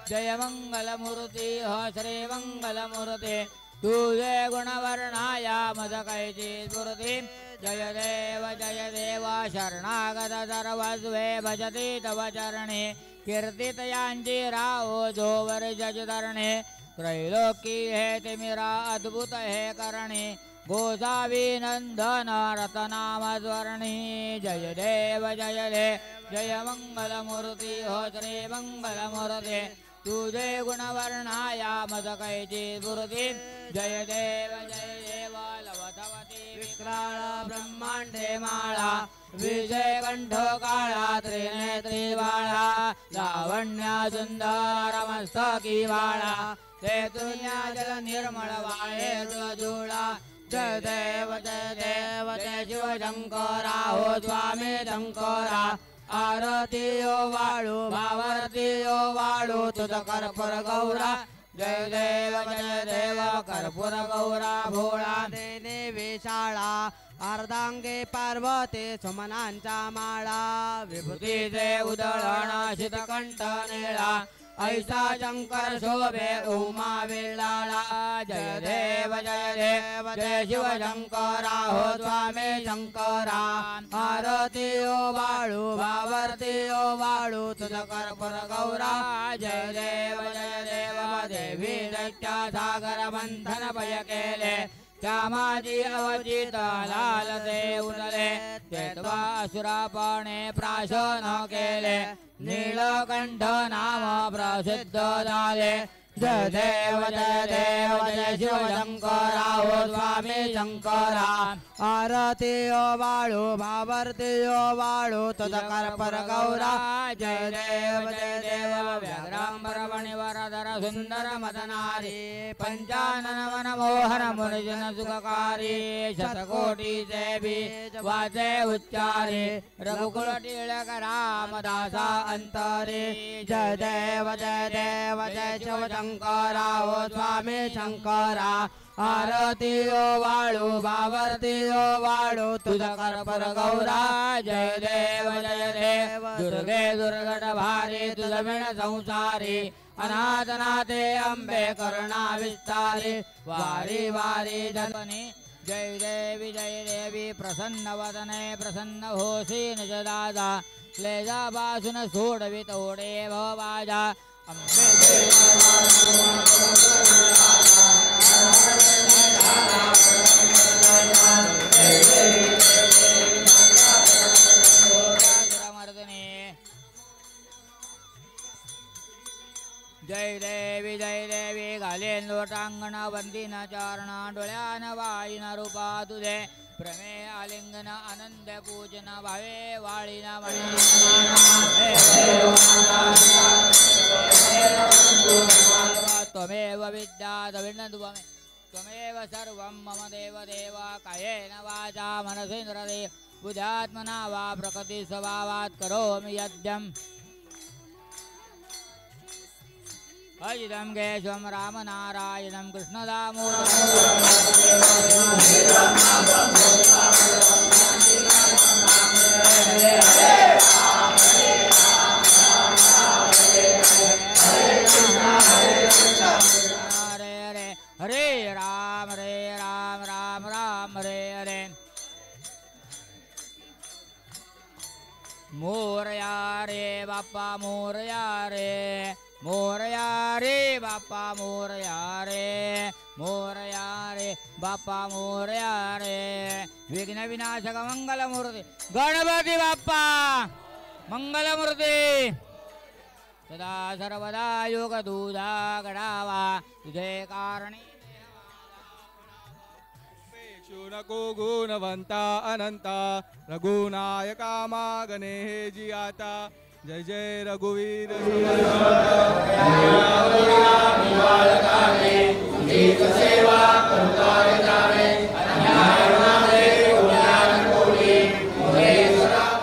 जय मंगलमूर्ती हो श्री मंगलमूर्ती तुझे गुणवर्णाया मदकैची स्फूर्ती जय देव शरणागत सर्वस्वे भजती तव चरणे कीर्तितयांची राहो जोवर जजधरणे त्रैलोकी हे तिमिरा अद्भुत हे करणे गोसाविनंदन रतनामस्वर्णी जय देव जय मंगलमूर्ती हो श्री मंगलमूर्ती तुझे गुणवर्णाया मदकैची स्फूर्ती जय देव लवधवती विक्राळ ब्रह्मांडे माळा विजय कंठ काळा त्रिनेत्री बाळा लावण्या सुंदर मस्तकी बाळा ते तुझ्या जल निर्मळ वाळे जुळा जय देव जय शिव शंकरा हो स्वामी शंकरा आरती ओ वाळू भावारती ओ वाळू तुझ कर्पूर गौरा जय देव कर्पूर गौरा भोळा देने विशाळा अर्धांगे पार्वती सुमनांचा माळा विभूतीचे उधळण शीतकंठ निळा ऐसा शंकर शोभे उमा विल्लाळा जय देव जय शिव शंकरा हो स्वामी शंकरा आरती ओ वाळू भावारती ओ वाळू तुझ कर्पूर गौरा जय देव देवी दैत्य सागर मंथन भय केले श्यामाजी अवचित लाल ते उरले तेत्वा असुरापणे प्राशन केले नीलकंठ नाम प्रसिद्ध झाले जय देव जय शिव शंकरा हो स्वामी शंकरा आरती ओ वाळू भावारती ओ वाळू तुझ कर्पूर गौरा जय देव व्याघ्रांबर मणिवरधर सुंदर मदनारी पंचानन मनमोहन मुनिजन सुखकारी शतकोटी देवी वाचे उच्चारे रघुकुल टिळक रामदासा अंतरे जय देव जय शिव शंकरा हो स्वामी शंकरा आरती ओ वाळू भावारती ओ वाळू तुझ कर्पूर गौरा जय देव दुर्गे दुर्गट भारी तुझ विण संसारी अनाथनाथे अंबे करुणा विस्तारी वारी वारी जननी जय देवी प्रसन्न वदने प्रसन्न होसी निज दादा क्लेजा बासून सोडवी तोडे भवाजा जय देवी घालेन लोटा चित्रांगण वंदिन चरण डोळ्यान वाळीन रूपा तुझे प्रमे आलिंगन आनंद पूजन भावे वाळीन मणी त्वमेव विद्यात् विनद्वमे त्वमेव सर्वं मम देव देव कायेन वाचा मनसेन्द्रियैर्वा बुद्ध्यात्मना वा प्रकृति स्वभावात् करोमि यज्ञम् अजितं केशवं रामनारायणं हरे राम राम राम हरे हरे मोरया रे बाप्पा मोरया रे बाप्पा मोरया रे बाप्पा मोरया रे विघ्न विनाशक मंगलमूर्ती गणपती बाप्पा मंगलमूर्ती सदा सर्वदा योग दूधा गडावा तुझे कारणी नको गुणवंता अनंता रघुनायका मागणे जी आता जय जय रघुवीर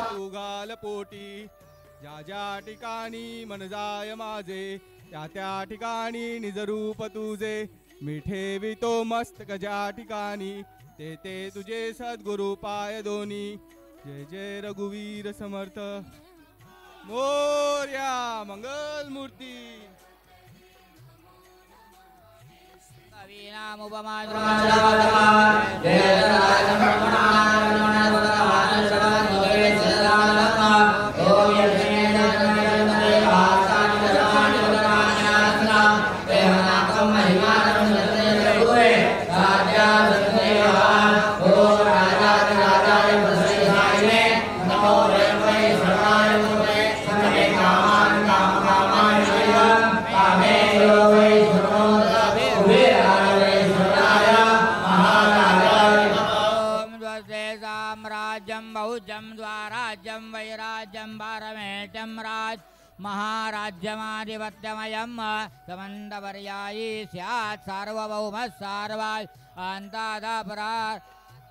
तुगाल पोटी ज्या ज्या ठिकाणी मन जाय माझे त्या त्या ठिकाणी निजरूप तुझे मी ठेवितो मस्तक ज्या ठिकाणी ते ते तुझे सद्गुरु पाय दोनी जय जय रघुवीर समर्थ मोर्या मंगल मूर्ती स्वराज्यं वैराज्यं पारमेष्ठ्यं राज महाराज्यमाधिपत्यमयं समन्तपर्यायी स्यात् सार्वभौमः सार्वात् अन्तादापरा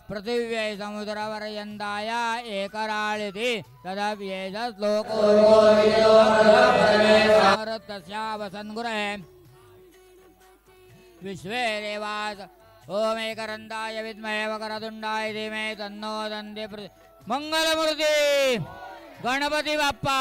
पृथिव्यै समुद्रपर्यन्ताय एकराळिति तदप्येष श्लोको तस्यावसन्गुरे विश्वे देवास ओम एकरन्दाय विद्महे वक्रतुण्डाय धीमहि तन्नो दन्ति मंगलमूर्ती गणपती बाप्पा